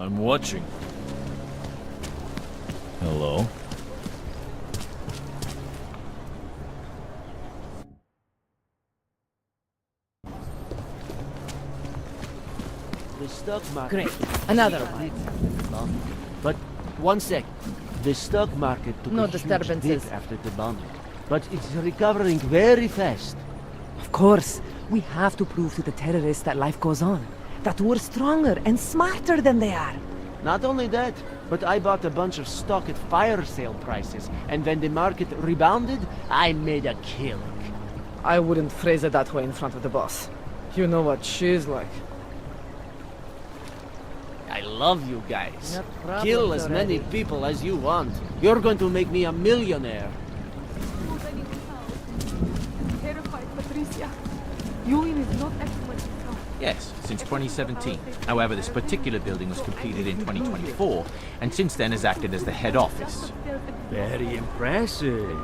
I'm watching. Hello? The stock market... Great. Another one. But, one sec. The stock market took No a huge disturbances. dip after the bombing. But it's recovering very fast. Of course. We have to prove to the terrorists that life goes on. That we're stronger and smarter than they are. Not only that, but I bought a bunch of stock at fire sale prices, and when the market rebounded, I made a killing. I wouldn't phrase it that way in front of the boss. You know what she's like. I love you guys. Got problems Kill as many already. people as you want. You're going to make me a millionaire. Terrified, Patricia. Ewing is not excellent. Yes, since 2017. However, this particular building was completed in 2024, and since then has acted as the head office. Very impressive.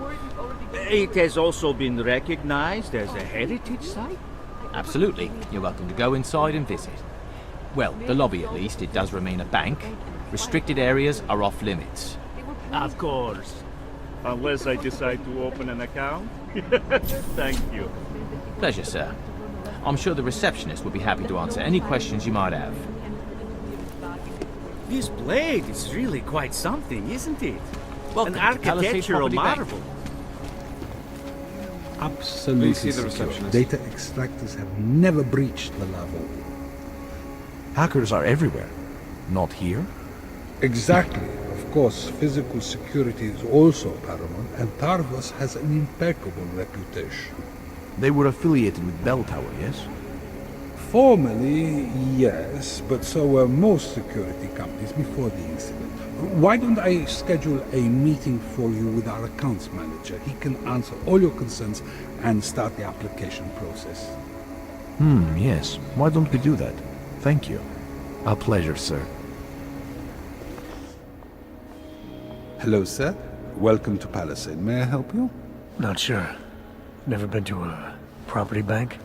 It has also been recognized as a heritage site? Absolutely. You're welcome to go inside and visit. Well, the lobby at least, it does remain a bank. Restricted areas are off limits. Of course. Unless I decide to open an account. Thank you. Pleasure, sir. I'm sure the receptionist will be happy to answer any questions you might have. This blade is really quite something, isn't it? Welcome An to Palisade architectural Property Bank. marvel. Absolutely Please see the secure. receptionist. Data extractors have never breached the level. Hackers are everywhere. Not here? Exactly. Of course, physical security is also paramount, and Tarvos has an impeccable reputation. They were affiliated with Bell Tower, yes? Formally, yes, but so were most security companies before the incident. Why don't I schedule a meeting for you with our accounts manager? He can answer all your concerns and start the application process. Yes. Why don't we do that? Thank you. A pleasure, sir. Hello, sir. Welcome to Palisade. May I help you? Not sure. Never been to a property bank?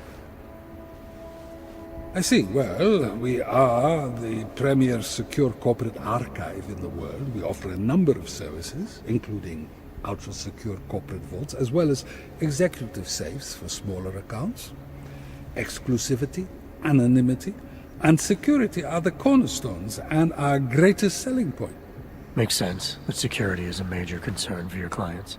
I see. Well, we are the premier secure corporate archive in the world. We offer a number of services, including ultra-secure corporate vaults, as well as executive safes for smaller accounts. Exclusivity, anonymity, and security are the cornerstones and our greatest selling point. Makes sense that security is a major concern for your clients.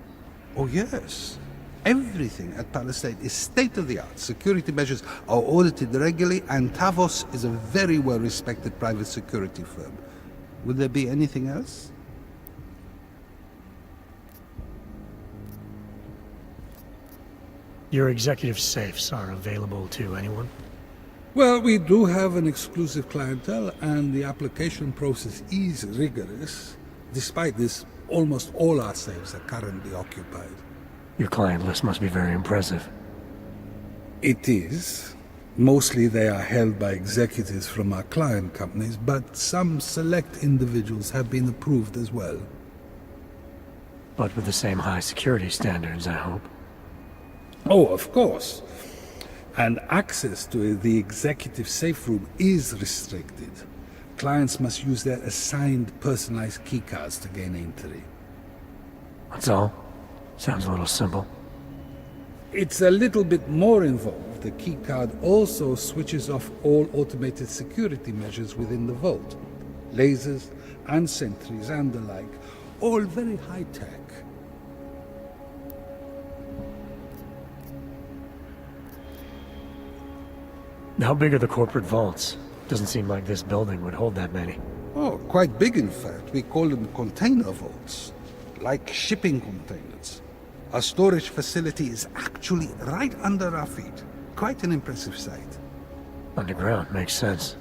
Oh, yes. Everything at Palisade is state-of-the-art. Security measures are audited regularly, and Tavos is a very well-respected private security firm. Would there be anything else? Your executive safes are available to anyone? Well, we do have an exclusive clientele, and the application process is rigorous. Despite this, almost all our safes are currently occupied. Your client list must be very impressive. It is. Mostly they are held by executives from our client companies, but some select individuals have been approved as well. But with the same high security standards, I hope. Oh, of course. And access to the executive safe room is restricted. Clients must use their assigned personalized keycards to gain entry. That's all? Sounds a little simple. It's a little bit more involved. The keycard also switches off all automated security measures within the vault. Lasers and sentries and the like. All very high-tech. How big are the corporate vaults? Doesn't seem like this building would hold that many. Oh, quite big in fact. We call them container vaults. Like shipping containers. Our storage facility is actually right under our feet. Quite an impressive sight. Underground, makes sense.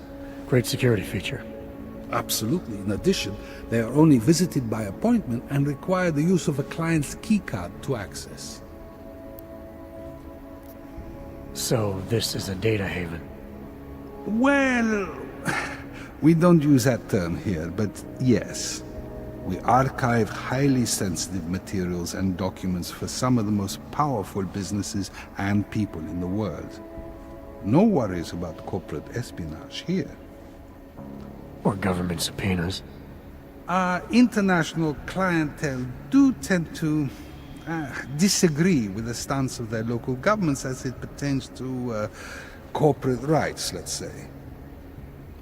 Great security feature. Absolutely. In addition, they are only visited by appointment and require the use of a client's keycard to access. So this is a data haven. Well, we don't use that term here, but yes. We archive highly sensitive materials and documents for some of the most powerful businesses and people in the world. No worries about corporate espionage here. Or government subpoenas. Our international clientele do tend to disagree with the stance of their local governments as it pertains to corporate rights, let's say.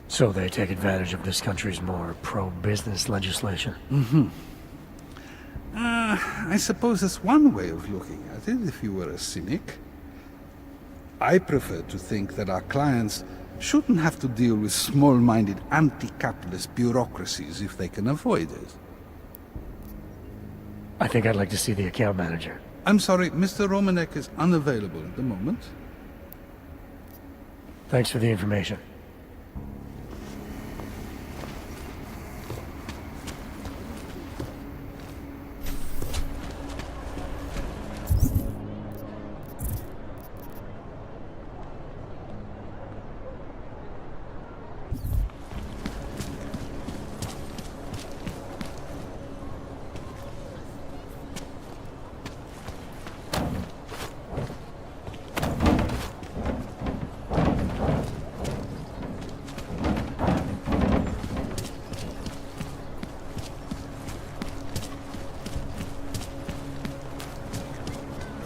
So they take advantage of this country's more pro-business legislation. I suppose that's one way of looking at it, if you were a cynic. I prefer to think that our clients shouldn't have to deal with small-minded anti-capitalist bureaucracies if they can avoid it. I think I'd like to see the account manager. I'm sorry, Mr. Romanek is unavailable at the moment. Thanks for the information.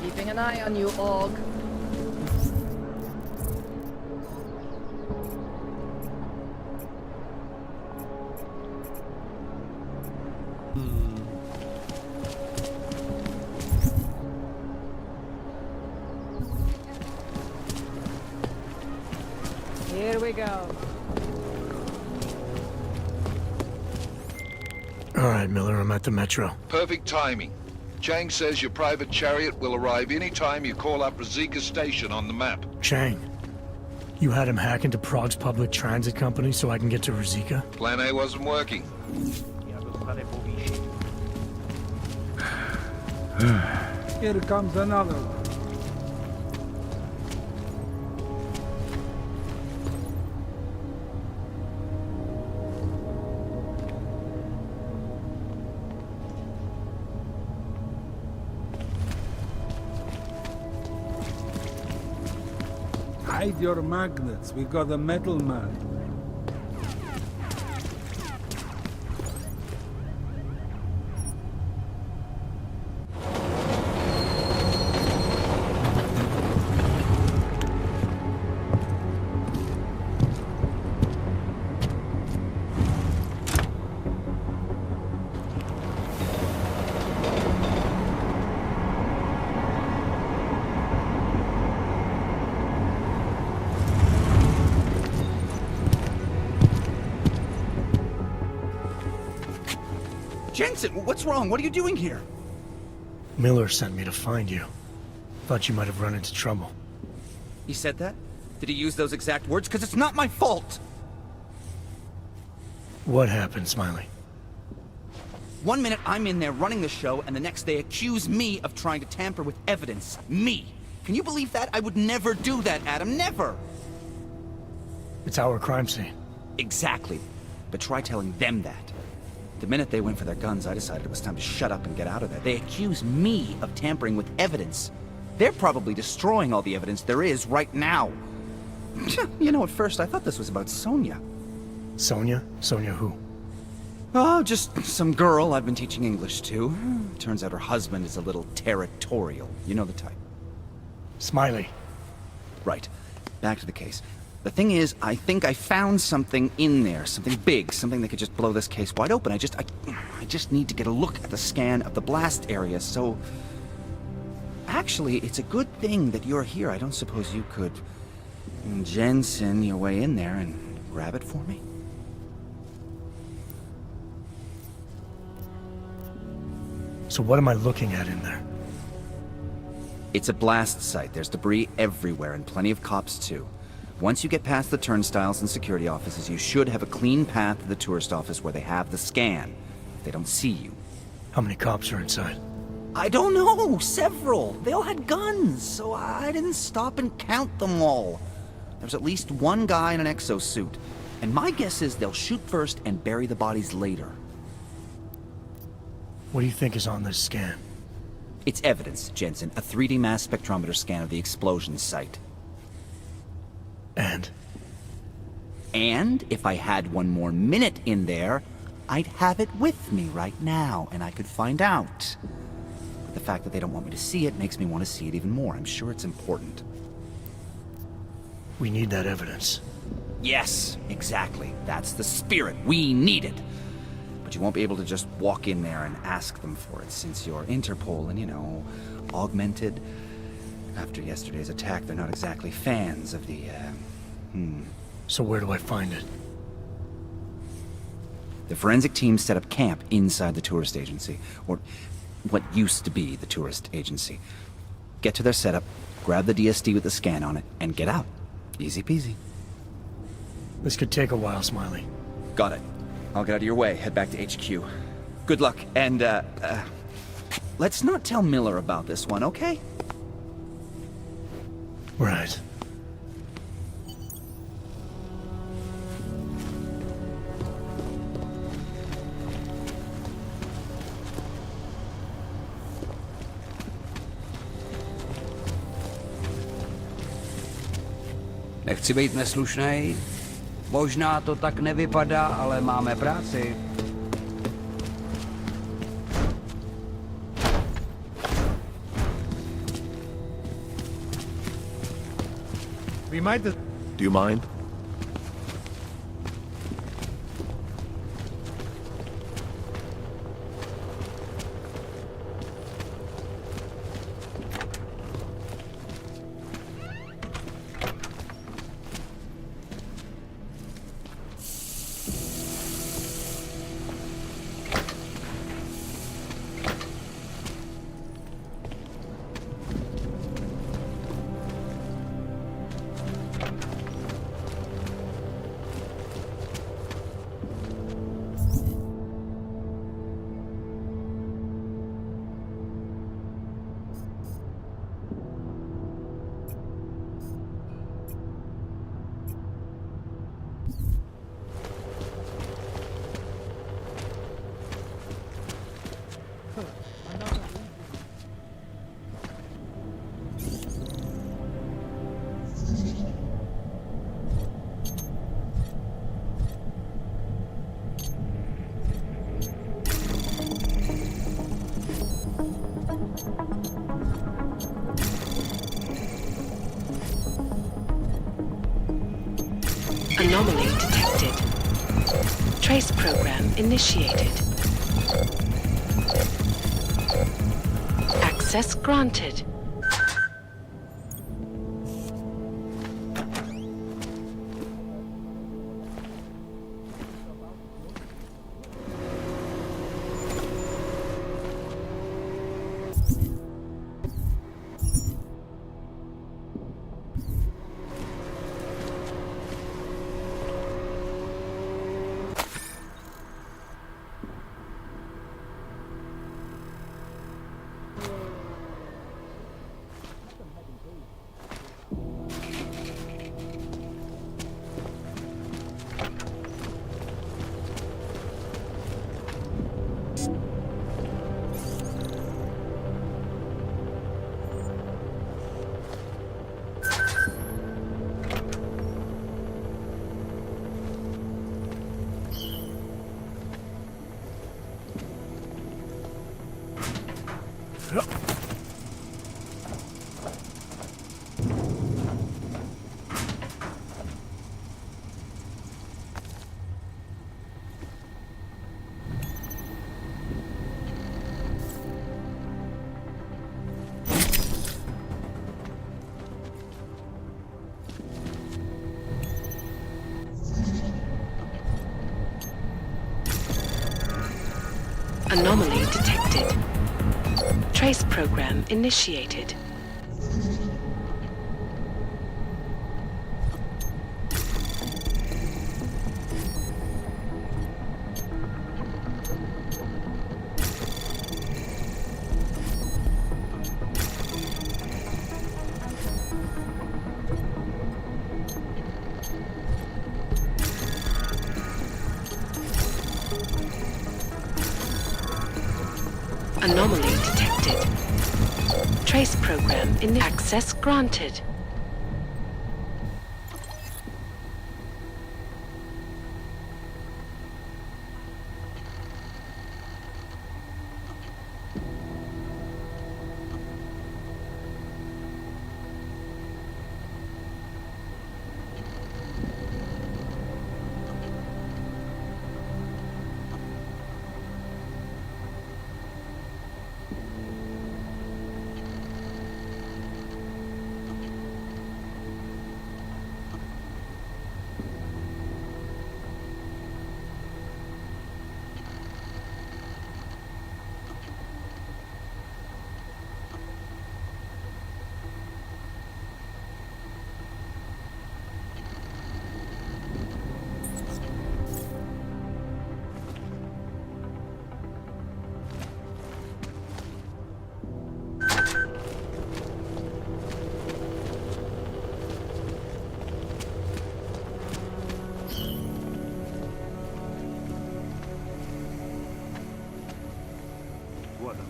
Keeping an eye on you, Og. Here we go. All right, Miller, I'm at the Metro. Perfect timing. Chang says your private chariot will arrive any time you call up Ruzicka Station on the map. Chang, you had him hack into Prague's public transit company so I can get to Ruzicka? Plan A wasn't working. Here comes another one. Hide your magnets. We got a metal man. Jensen, what's wrong? What are you doing here? Miller sent me to find you. Thought you might have run into trouble. He said that? Did he use those exact words? Because it's not my fault! What happened, Smiley? One minute I'm in there running the show, and the next they accuse me of trying to tamper with evidence. Me! Can you believe that? I would never do that, Adam. Never! It's our crime scene. Exactly. But try telling them that. The minute they went for their guns, I decided it was time to shut up and get out of there. They accuse me of tampering with evidence. They're probably destroying all the evidence there is right now. You know, at first I thought this was about Sonia. Sonia? Sonia who? Oh, just some girl I've been teaching English to. Turns out her husband is a little territorial. You know the type. Smiley. Right. Back to the case. The thing is, I think I found something in there. Something big. Something that could just blow this case wide open. I just need to get a look at the scan of the blast area, so... Actually, it's a good thing that you're here. I don't suppose you could... Jensen your way in there and grab it for me? So what am I looking at in there? It's a blast site. There's debris everywhere, and plenty of cops, too. Once you get past the turnstiles and security offices, you should have a clean path to the tourist office where they have the scan. If they don't see you. How many cops are inside? I don't know. Several. They all had guns, so I didn't stop and count them all. There's at least one guy in an exosuit. And my guess is they'll shoot first and bury the bodies later. What do you think is on this scan? It's evidence, Jensen. A 3D mass spectrometer scan of the explosion site. And? And if I had one more minute in there, I'd have it with me right now, and I could find out. But the fact that they don't want me to see it makes me want to see it even more. I'm sure it's important. We need that evidence. Yes, exactly. That's the spirit. We need it. But you won't be able to just walk in there and ask them for it, since you're Interpol and, you know, augmented. After yesterday's attack, they're not exactly fans of the, So where do I find it? The forensic team set up camp inside the tourist agency, or what used to be the tourist agency. Get to their setup, grab the DSD with the scan on it, and get out. Easy peasy. This could take a while, Smiley. Got it. I'll get out of your way, head back to HQ. Good luck, and, let's not tell Miller about this one, okay? Right. Nechci být neslušnej. Možná to tak nevypadá, ale máme práci. Do you mind? Anomaly detected. Trace program initiated. Access granted. Anomaly detected. Trace program initiated. Anomaly detected. Trace program in access granted. adam.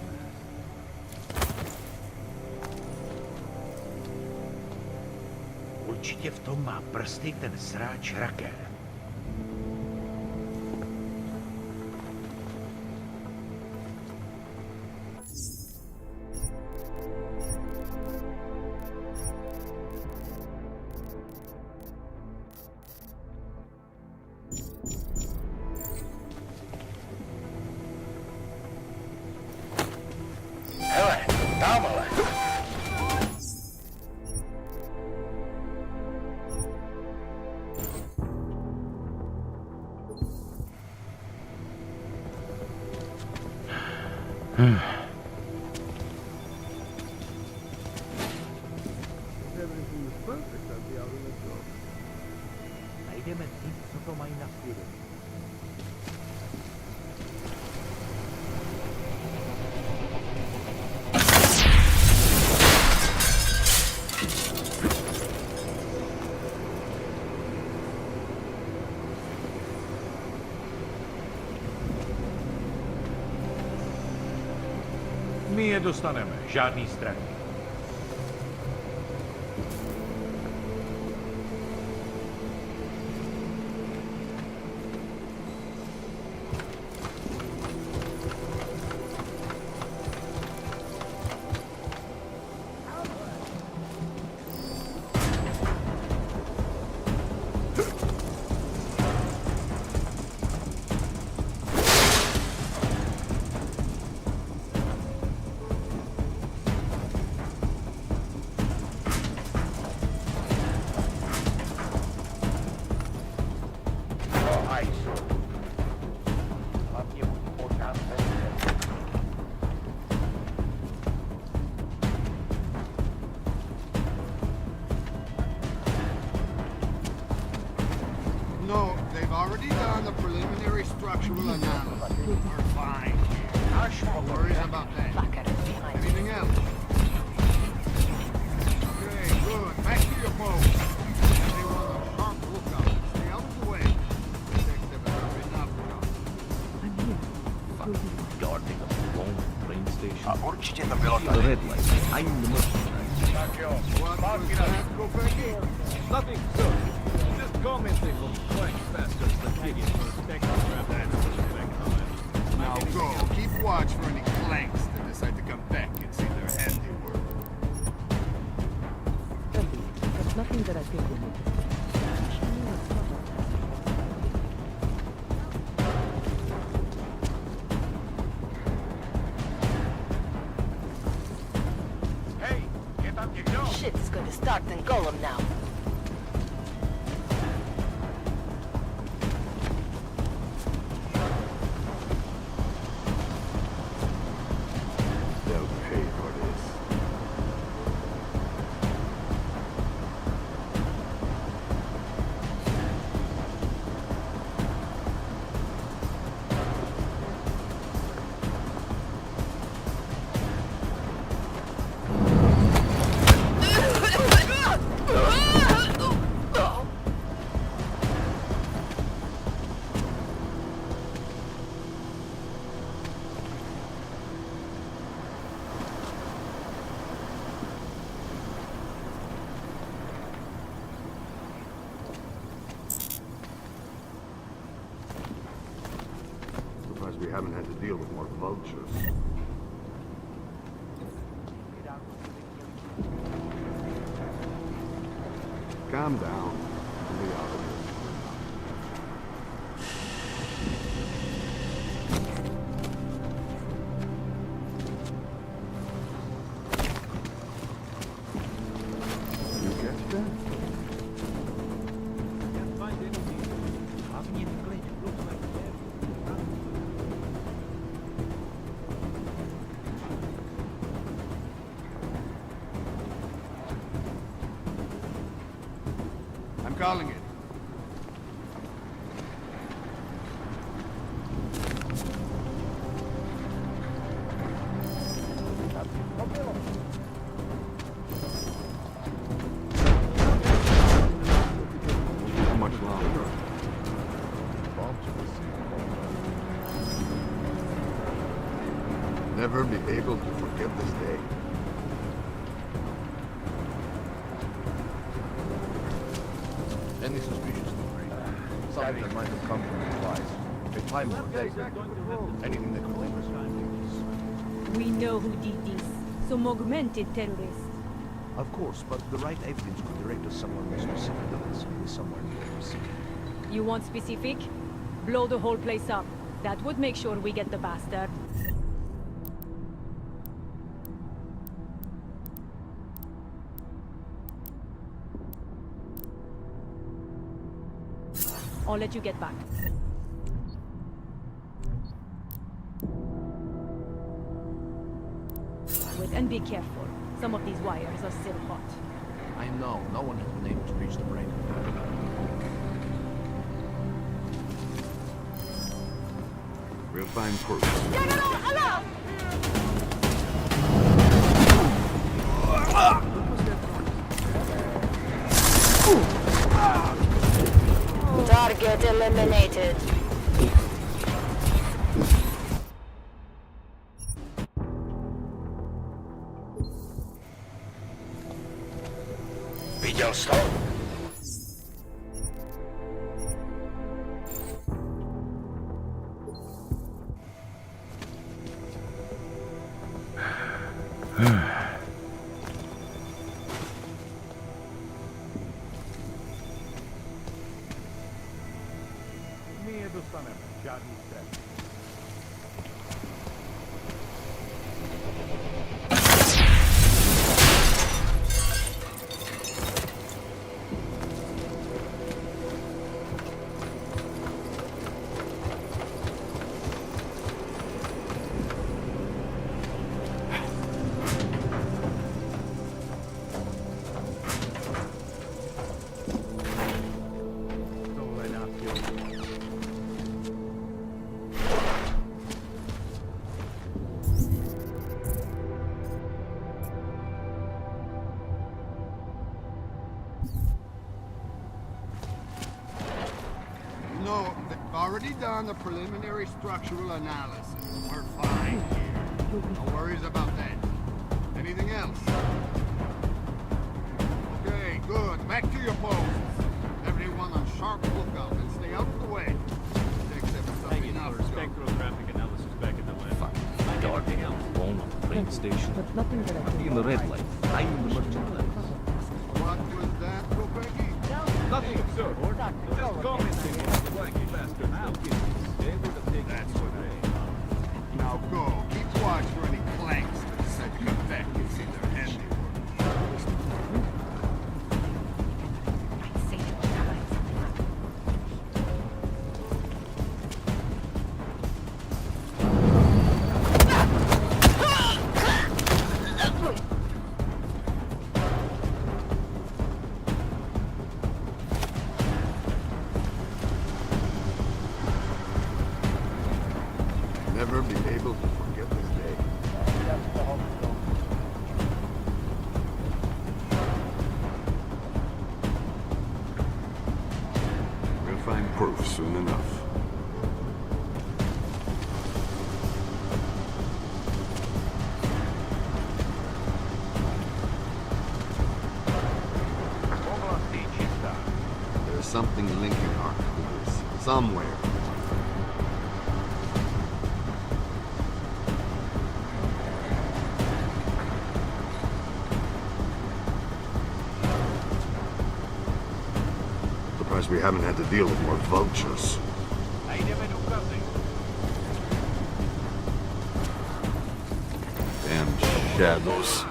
Určitě v tom má prsty ten sráč Raker. Hele, tamhle. Everything is perfect at the outlet door. Najdeme nic, co to mají na svědomí. My je dostaneme, žádný strach. No, they've already done the preliminary structural analysis. We're fine. No worries about that. Anything else? Okay, good. Back to your post. Stay on a sharp lookout. Stay out of the way. Detective has been up Guarding a long train station. Určitě to bylo The tady. red light. I'm the mercenary. What was that, Kopecki? Nothing, sir. Just commenting on quite bastards that dig it for Now go. Keep watch for any clanks that decide to come back and see their handiwork. There's nothing that I think will make it. Hey, get up, you go. Shit's gonna start and golem now. They'll pay for this. Surprised we haven't had to deal with more vultures. Calm down. We'll be out of this. You catch that? Can't find anything. Hasn't even cleaned. It looks like I'm calling it. How much longer? Never be able to forget this day. Any suspicious story? Something that might have come from the flies. A time bomb. Anything that could leave us. We know who did this. Some augmented terrorists. Of course, but the right evidence could direct us somewhere more specific than this, somewhere near Ruzicka. You want specific? Blow the whole place up. That would make sure we get the bastard. I'll let you get back. Wait, and be careful. Some of these wires are still hot. I know. No one has been able to reach the break. We'll find proof. Target eliminated. Widział stąd? Nie dostanę żadnych strat. No, they've already done the preliminary structural analysis. We're fine here. No worries about that. Anything else? Okay, good. Back to your posts. Everyone on sharp lookout and stay out of the way. Except for something else. Spectral traffic analysis back in the lab. Fucking dark. Phone on the train station. But nothing that I can In the red light. I'm in the merchant. What was that, Kopecki? Nothing absurd, or just commenting on the wacky bastard. Now, able to take that sort of Now go. Keep watch for any clanks that said Kopecki's in their handiwork. Never be able to forget this day. We'll find proof soon enough. There's something linking our clues somewhere. Surprised we haven't had to deal with more vultures. Damn shadows.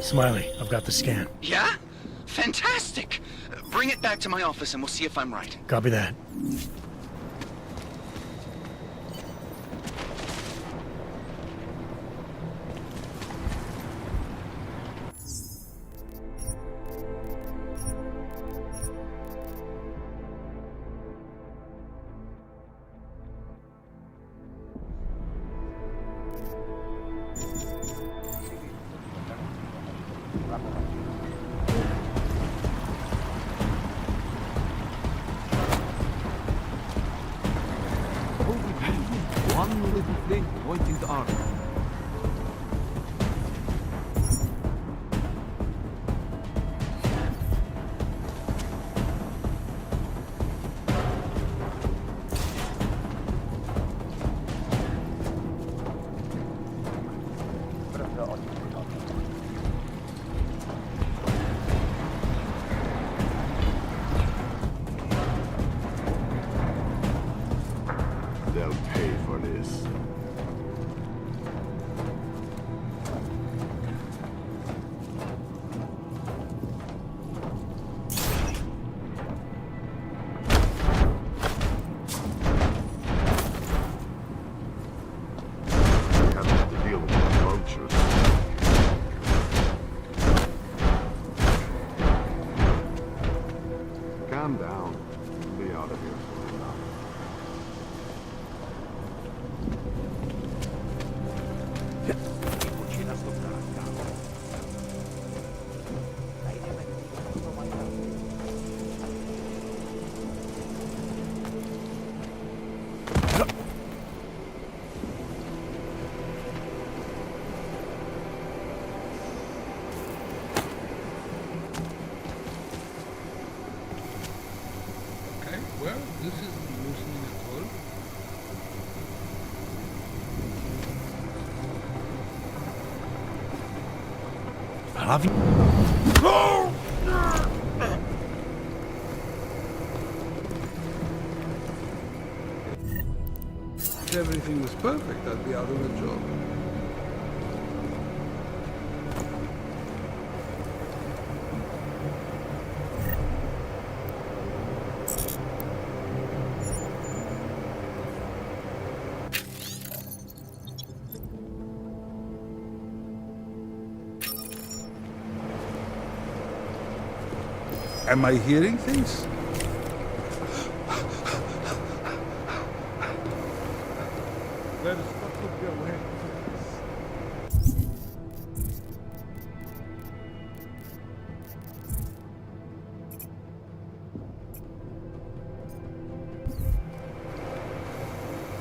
Smiley, I've got the scan. Yeah? Fantastic! Bring it back to my office and we'll see if I'm right. Copy that. One little flint pointing to arm. They'll pay for this. Calm down. Be out of here soon enough. Okay, well, this isn't loosening at all. Have you? If everything was perfect, I'd be out of a job. Am I hearing things? Let us not look their way.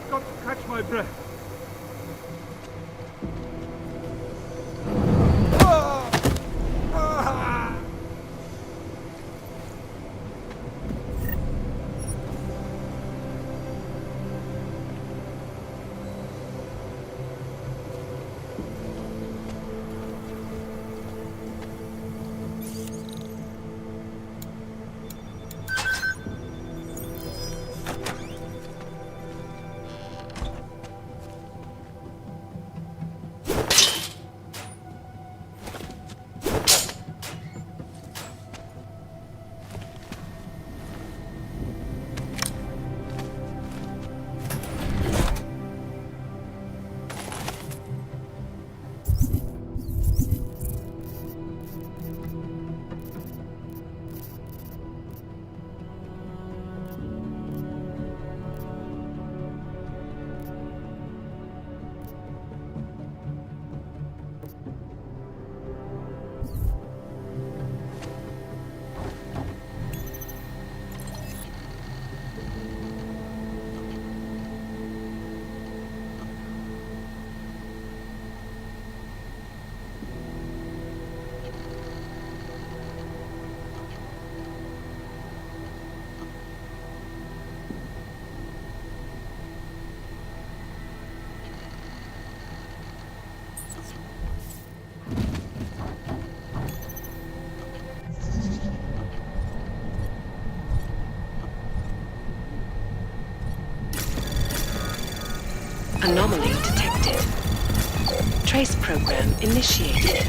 Got to catch my breath. Anomaly detected. Trace program initiated.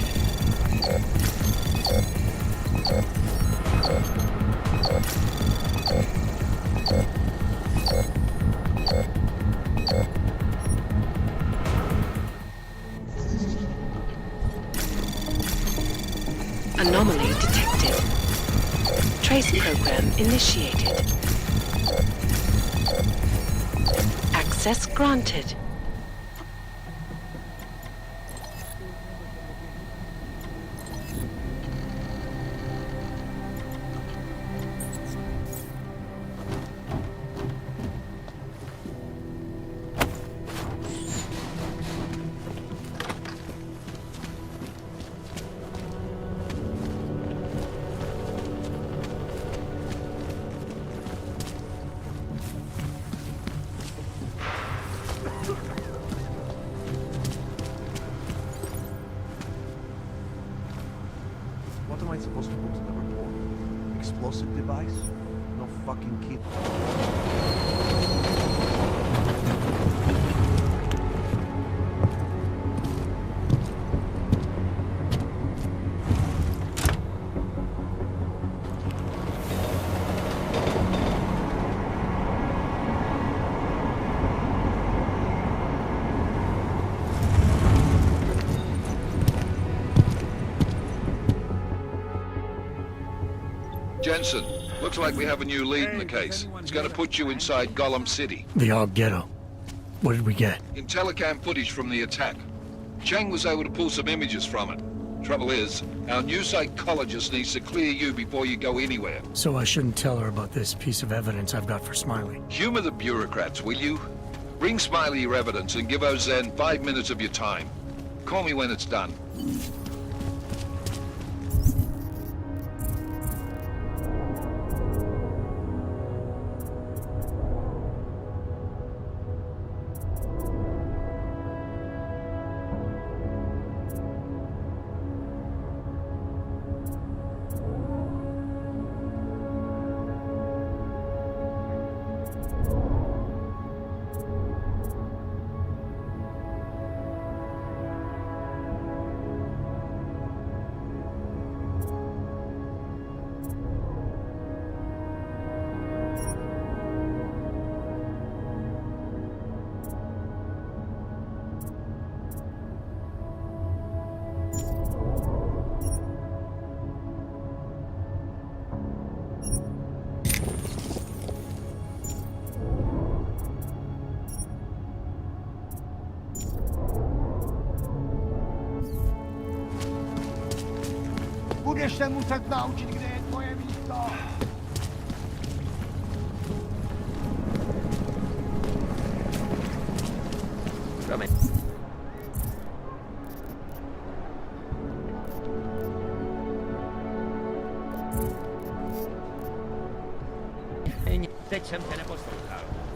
program initiated. Access granted. What am I supposed to put to the report? Explosive device? No fucking kid. Jensen, looks like we have a new lead in the case. It's going to put you inside Gollum City. The Og Ghetto. What did we get? Intellicam footage from the attack. Chang was able to pull some images from it. Trouble is, our new psychologist needs to clear you before you go anywhere. So I shouldn't tell her about this piece of evidence I've got for Smiley. Humor the bureaucrats, will you? Bring Smiley your evidence and give Ozen 5 minutes of your time. Call me when it's done. Budeš se muset naučit, kde je tvoje místo. Promiň. Teď jsem tě neposlouchal.